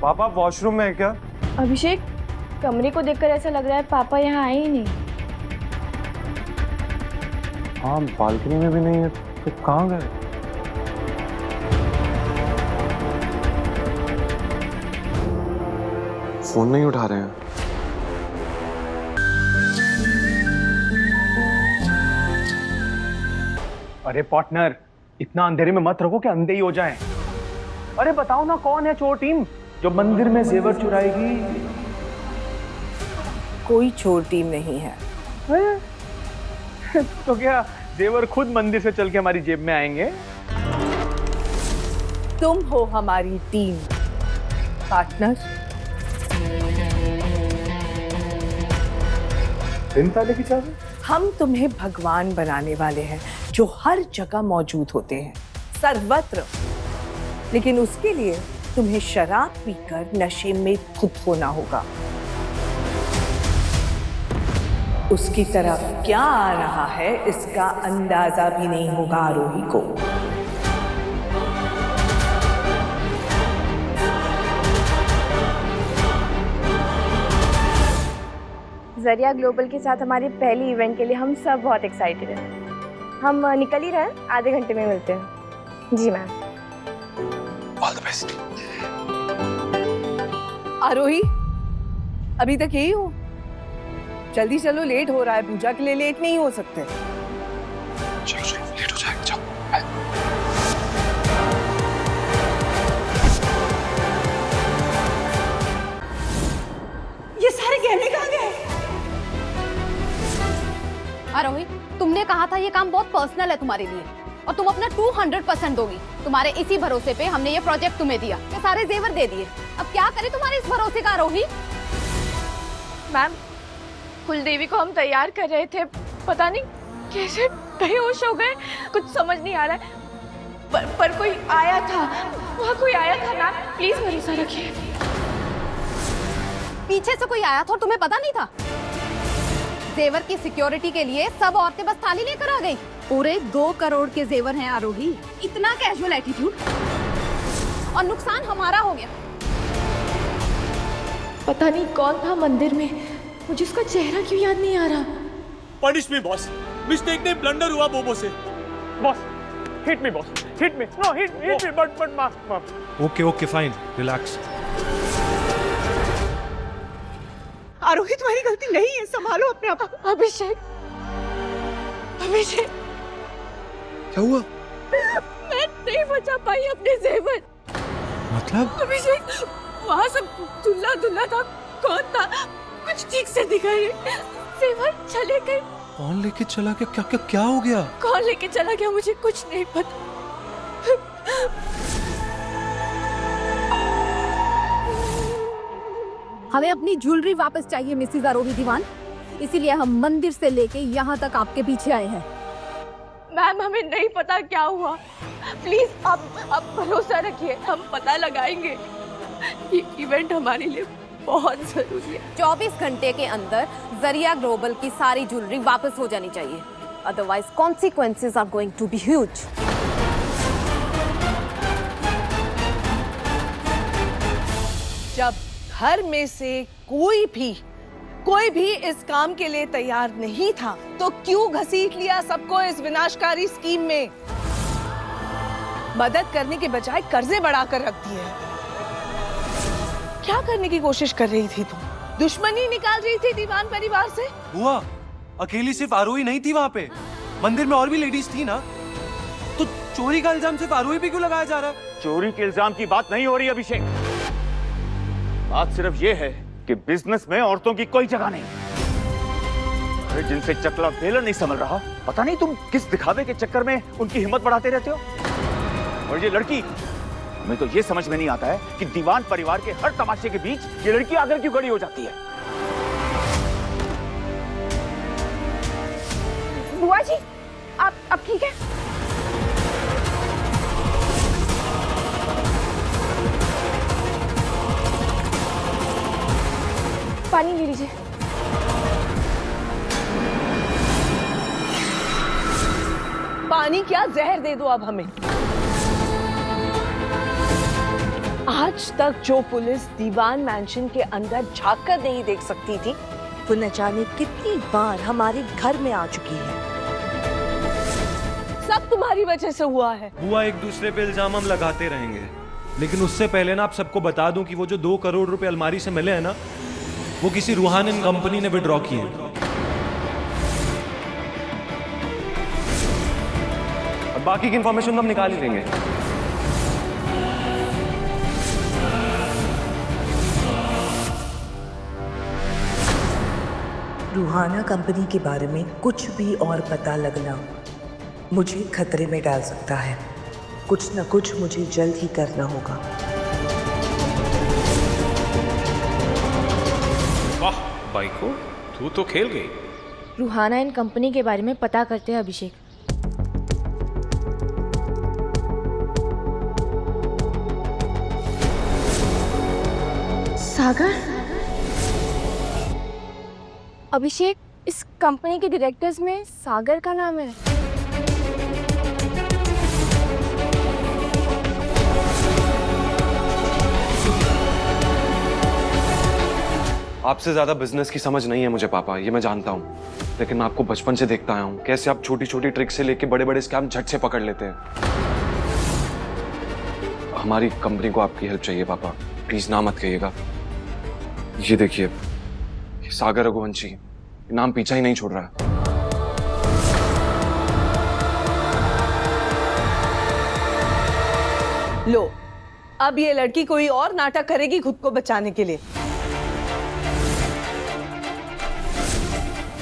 पापा वॉशरूम में है क्या? अभिषेक, कमरे को देखकर ऐसा लग रहा है पापा यहाँ आए ही नहीं। हाँ, बालकनी में भी नहीं है तो कहाँ गए? फोन नहीं उठा रहे हैं। अरे पार्टनर, इतना अंधेरे में मत रखो कि अंधे ही हो जाएं। अरे बताओ ना, कौन है चोर टीम जो मंदिर में जेवर चुराएगी? कोई चोर टीम नहीं है। तो क्या जेवर खुद मंदिर से चल के हमारी जेब में आएंगे? तुम हो हमारी टीम पार्टनर। बिन ताले की चाबी? हम तुम्हें भगवान बनाने वाले हैं जो हर जगह मौजूद होते हैं, सर्वत्र। लेकिन उसके लिए तुम्हें शराब पीकर नशे में धुत होना होगा। उसकी तरफ क्या आ रहा है इसका अंदाजा भी नहीं होगा आरोही को। जरिया ग्लोबल के साथ हमारी पहली इवेंट के लिए हम सब बहुत एक्साइटेड हैं। हम निकल ही रहे हैं, आधे घंटे में मिलते हैं। जी ma'am. All the best. Aarohi, अभी तक यही हो? जल्दी चलो, लेट हो रहा है। पूजा के लिए लेट नहीं हो सकते। चलो लेट हो जाएगा, जाओ। ये सारे गहने कहाँ गए? आरोही, तुमने कहा था ये काम बहुत पर्सनल है तुम्हारे लिए और तुम अपना 200% दोगी। तुम्हारे इसी भरोसे पे हमने ये प्रोजेक्ट तुम्हें दिया, ये सारे जेवर दे दिए। अब क्या करें तुम्हारे इस भरोसे का आरोही? मैम, कुलदेवी को हम तैयार कर रहे थे, पता नहीं कैसे बेहोश हो गए, कुछ समझ नहीं आ रहा है। पर कोई आया था, वहाँ कोई आया था मैम, प्लीज भरोसा रखिए। पीछे से कोई आया था और तुम्हें पता नहीं था? जेवर की सिक्योरिटी के लिए सब औरतें बस थाली लेकर आ गई। पूरे 2 करोड़ के जेवर हैं आरोही। इतना कैजुअल एटीट्यूड, और नुकसान हमारा हो गया। पता नहीं कौन था मंदिर में, मुझे उसका चेहरा क्यों याद नहीं आ रहा। पनिश मी बॉस, मिस्टेक ने ब्लंडर हुआ बोबो से। Boss, hit me boss, hit me. No, hit me, but माफ। Okay fine, relax. आरोही, तुम्हारी गलती नहीं है, संभालो अपने आप। अभिषेक, अभिषेक, क्या हुआ? मैं नहीं बचा पाई अपने जेवर। मतलब? अभिषेक, वहाँ सब दुल्ला दुल्ला था, कौन था कुछ ठीक से दिखाई नहीं। जेवर चले गए। कौन लेके चला गया? क्या क्या क्या हो गया? कौन लेके चला गया मुझे कुछ नहीं पता। हमें अपनी ज्वेलरी वापस चाहिए मिसेस आरोही दीवान, इसीलिए हम मंदिर से लेके यहाँ तक आपके पीछे आए हैं। मैम, हमें नहीं पता क्या हुआ, प्लीज आप भरोसा रखिए, हम पता लगाएंगे। ये इवेंट हमारे लिए बहुत जरूरी है। 24 घंटे के अंदर जरिया ग्लोबल की सारी ज्वेलरी वापस हो जानी चाहिए, otherwise consequences are going to be huge. जब घर में से कोई भी इस काम के लिए तैयार नहीं था, तो क्यों घसीट लिया सबको इस विनाशकारी स्कीम में? मदद करने के बजाय कर्जे बढ़ाकर रख दिए। क्या करने की कोशिश कर रही थी तुम? दुश्मनी निकाल रही थी दीवान परिवार से? हुआ अकेली सिर्फ आरोही नहीं थी वहाँ पे, मंदिर में और भी लेडीज थी ना। तो चोरी का इल्जाम सिर्फ आरोही पे क्यों लगाया जा रहा है? चोरी के इल्जाम की बात नहीं हो रही अभिषेक। बात सिर्फ ये है कि बिजनेस में औरतों की कोई जगह नहीं। अरे जिनसे चकला बेलन नहीं संभल रहा, पता नहीं तुम किस दिखावे के चक्कर में उनकी हिम्मत बढ़ाते रहते हो। और ये लड़की, हमें तो ये समझ में नहीं आता है कि दीवान परिवार के हर तमाशे के बीच ये लड़की आकर क्यों खड़ी हो जाती है। बुआ जी, आप ठीक है? पानी ले लीजिए। पानी क्या, जहर दे दो अब हमें। आज आज तक जो पुलिस दीवान मैंशन के अंदर झांक कर नहीं देख सकती थी, वो न जाने कितनी बार हमारे घर में आ चुकी है। सब तुम्हारी वजह से हुआ है। बुआ, एक दूसरे पे इल्जाम हम लगाते रहेंगे, लेकिन उससे पहले ना आप सबको बता दूं कि वो जो 2 करोड़ रुपए अलमारी से मिले हैं ना, वो किसी रूहानी कंपनी ने विड्रॉ किए हैं। और बाकी की इंफॉर्मेशन तो हम निकाल ही लेंगे। रूहाना कंपनी के बारे में कुछ भी और पता लगना मुझे खतरे में डाल सकता है। कुछ न कुछ मुझे जल्द ही करना होगा। वाह बाइको, तू तो खेल गई। रूहाना इन कंपनी के बारे में पता करते हैं अभिषेक। सागर? अभिषेक, इस कंपनी के डायरेक्टर्स में सागर का नाम है। आपसे ज्यादा बिजनेस की समझ नहीं है मुझे पापा, ये मैं जानता हूँ, लेकिन मैं आपको बचपन से देखता आया हूँ कैसे आप छोटी छोटी ट्रिक से लेके बड़े बड़े स्कैम झट से पकड़ लेते हैं। हमारी कंपनी को आपकी हेल्प चाहिए पापा, प्लीज ना मत कहिएगा। ये देखिए, ये सागर रघुवंशी नाम पीछा ही नहीं छोड़ रहा है। लो, अब ये लड़की कोई और नाटक करेगी खुद को बचाने के लिए।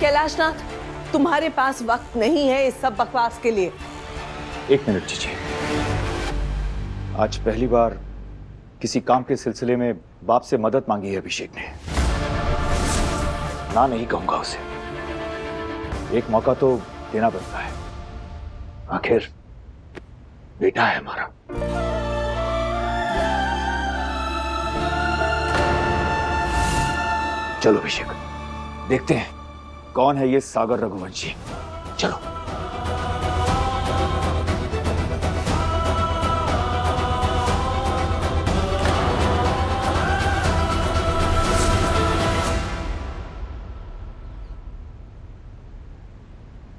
कैलाशनाथ, तुम्हारे पास वक्त नहीं है इस सब बकवास के लिए। 1 मिनट जीजिए। आज पहली बार किसी काम के सिलसिले में बाप से मदद मांगी है अभिषेक ने। ना नहीं कहूंगा उसे, एक मौका तो देना पड़ता है, आखिर बेटा है हमारा। चलो अभिषेक, देखते हैं कौन है ये सागर रघुवंशी। चलो।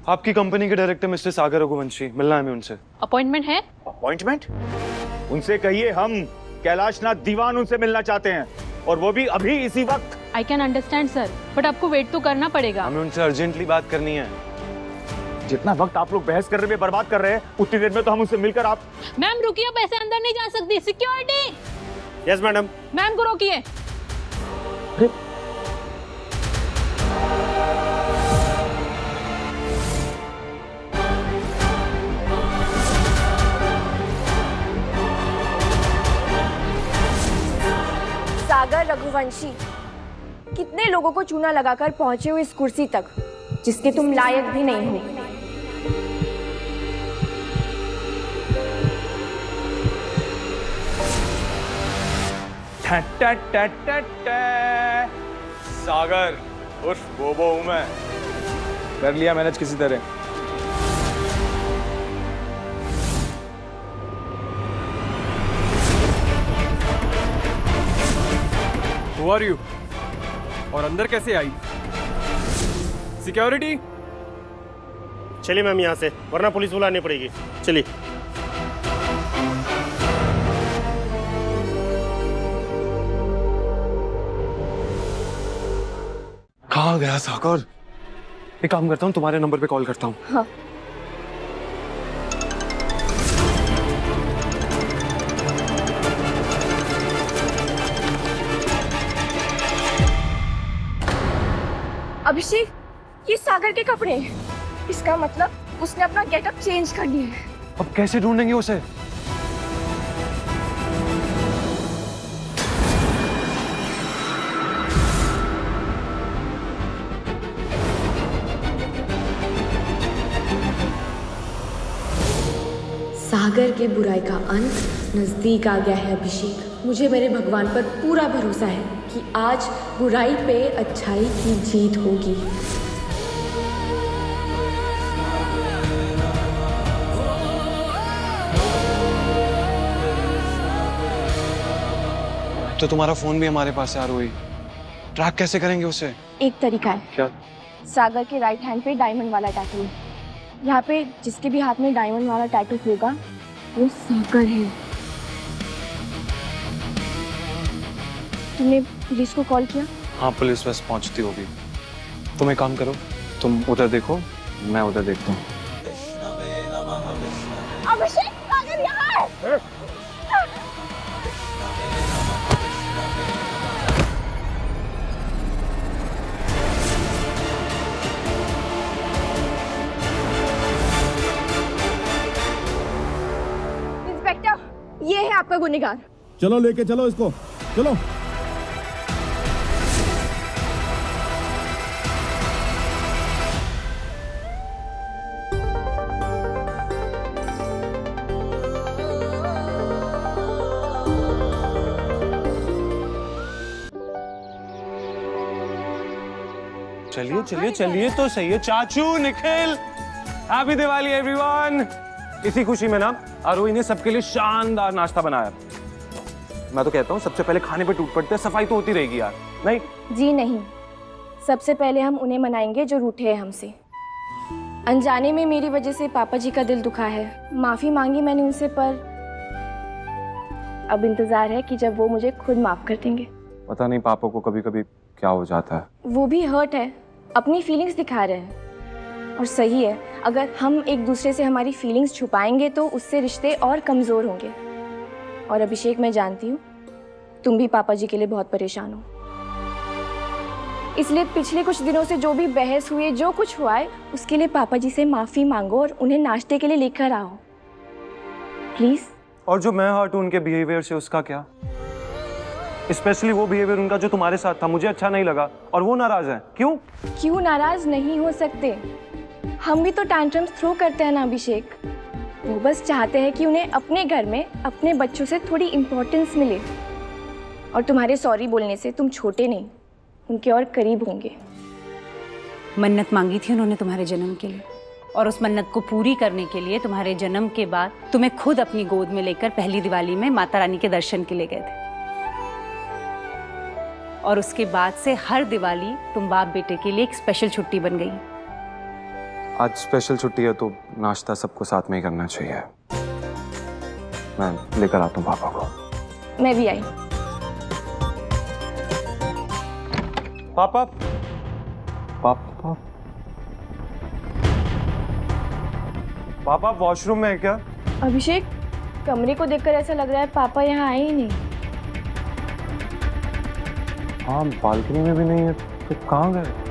आपकी कंपनी के डायरेक्टर मिस्टर सागर रघुवंशी, मिलना है हमें उनसे। अपॉइंटमेंट है? अपॉइंटमेंट? उनसे कहिए हम कैलाशनाथ दीवान उनसे मिलना चाहते हैं, और वो भी अभी इसी वक्त। I can understand sir, but आपको वेट तो करना पड़ेगा। हमें उनसे अर्जेंटली बात करनी है। जितना वक्त आप लोग बहस करने में बर्बाद कर रहे हैं, उतनी देर में तो हम उनसे मिलकर आप। मैम रुकिए, आप ऐसे अंदर नहीं जा सकती। सिक्योरिटी। Yes madam. मैम को रोकिए। सागर रघुवंशी, कितने लोगों को चूना लगाकर पहुंचे हो इस कुर्सी तक जिसके तुम लायक भी नहीं हो। सागर उर्फ बोबो हूं मैं। कर लिया मैनेज किसी तरह। Who are you? और अंदर कैसे आई? सिक्योरिटी। चलिए मैम यहाँ से, वरना पुलिस बुलानी पड़ेगी। चलिए। कहाँ गया सागर? एक काम करता हूँ, तुम्हारे नंबर पे कॉल करता हूँ। हाँ। अभिषेक, ये सागर के कपड़े हैं। इसका मतलब उसने अपना गेटअप चेंज कर लिया है। अब कैसे ढूंढेंगे उसे? सागर के बुराई का अंत नजदीक आ गया है अभिषेक। मुझे मेरे भगवान पर पूरा भरोसा है कि आज बुराई पे अच्छाई की जीत होगी। तो तुम्हारा फोन भी हमारे पास है आरोही। ट्रैक कैसे करेंगे उसे? एक तरीका है। क्या? सागर के राइट हैंड पे डायमंड वाला टैटू है। यहाँ पे जिसके भी हाथ में डायमंड वाला टैटू होगा वो सागर है। तुमने पुलिस को कॉल किया? हाँ, पुलिस बस पहुंचती होगी। तुम एक काम करो, तुम उधर देखो, मैं उधर देखता हूँ। अभिषेक, सागर यहाँ है। इंस्पेक्टर, ये है आपका गुनहगार। चलो लेके चलो इसको, चलो। चलिए चलिए चलिए तो सही है। चाचू, निखिल, हैप्पी दिवाली एवरीवन। इसी खुशी में ना आरोही ने सबके लिए शानदार नाश्ता बनाया। मैं तो कहता हूँ सबसे पहले खाने पे टूट पड़ते हैं, सफाई तो होती रहेगी यार। नहीं जी नहीं, सबसे पहले हम उन्हें मनाएंगे जो रूठे हैं हमसे। अनजाने में मेरी वजह से पापा जी का दिल दुखा है। माफी मांगी मैंने उनसे, पर अब इंतजार है कि जब वो मुझे खुद माफ कर देंगे। पता नहीं पापा को कभी कभी क्या हो जाता है। वो भी हर्ट है, अपनी फीलिंग्स दिखा रहे हैं। और सही है, अगर हम एक दूसरे से हमारी फीलिंग्स छुपाएंगे तो उससे रिश्ते और कमजोर होंगे। और अभिषेक, मैं जानती हूँ तुम भी पापा जी के लिए बहुत परेशान हो, इसलिए पिछले कुछ दिनों से जो भी बहस हुई, जो कुछ हुआ है, उसके लिए पापा जी से माफी मांगो और उन्हें नाश्ते के लिए लेकर आओ प्लीज। और जो मैं हर्ट हूं उनके बिहेवियर से, उसका क्या? स्पेशली वो बिहेवियर उनका जो तुम्हारे साथ था, मुझे अच्छा नहीं लगा और वो नाराज है। क्यों? क्यों नाराज नहीं हो सकते? हम भी तो टैंट्रम्स थ्रो करते हैं ना अभिषेक। वो बस चाहते हैं कि उन्हें अपने घर में अपने बच्चों से थोड़ी इम्पोर्टेंस मिले। और तुम्हारे सॉरी बोलने से तुम छोटे नहीं, उनके और करीब होंगे। मन्नत मांगी थी उन्होंने तुम्हारे जन्म के लिए, और उस मन्नत को पूरी करने के लिए तुम्हारे जन्म के बाद तुम्हें खुद अपनी गोद में लेकर पहली दिवाली में माता रानी के दर्शन के लिए गए थे। और उसके बाद से हर दिवाली तुम बाप बेटे के लिए एक स्पेशल छुट्टी बन गई। आज स्पेशल छुट्टी है तो नाश्ता सबको साथ में ही करना चाहिए। मैं लेकर आता हूँ पापा को। मैं भी आई। पापा, पापा, पापा वॉशरूम में है क्या? अभिषेक, कमरे को देखकर ऐसा लग रहा है पापा यहाँ आए ही नहीं। हाँ, बालकनी में भी नहीं है तो कहाँ गए?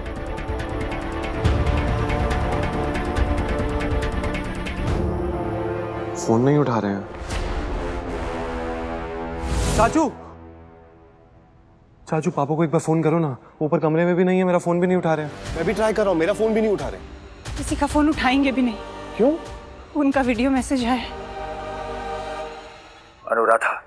फोन नहीं उठा रहे हैं। चाचू, चाचू पापा को एक बार फोन करो ना। ऊपर कमरे में भी नहीं है, मेरा फोन भी नहीं उठा रहे हैं। मैं भी ट्राई कर रहा हूँ, मेरा फोन भी नहीं उठा रहे। किसी का फोन उठाएंगे भी नहीं। क्यों? उनका वीडियो मैसेज है। अनुराधा,